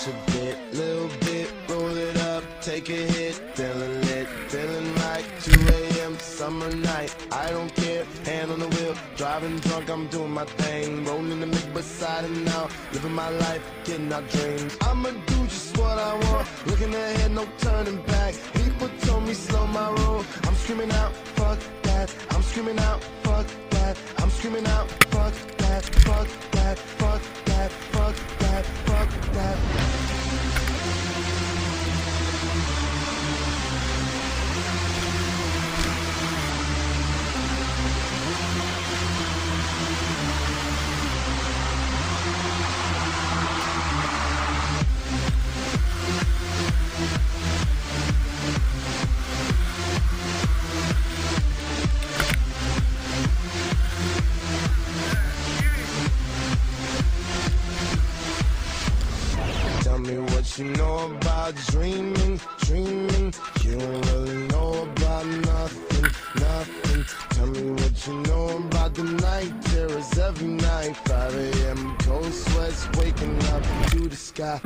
push a bit, little bit, roll it up, take a hit, feeling lit, feeling right. 2 a.m. summer night, I don't care, hand on the wheel, driving drunk, I'm doing my thing, rolling the mid beside and now, living my life, getting our dreams. I'ma do just what I want, looking ahead, no turning back. People told me slow my roll, I'm screaming out, fuck that. I'm screaming out, fuck that. I'm screaming out, fuck that, fuck that, fuck that, fuck that, fuck that. Tell me what you know about dreaming, dreaming. You don't really know about nothing, nothing. Tell me what you know about the night terrors every night. 5 a.m. cold sweats waking up to the sky.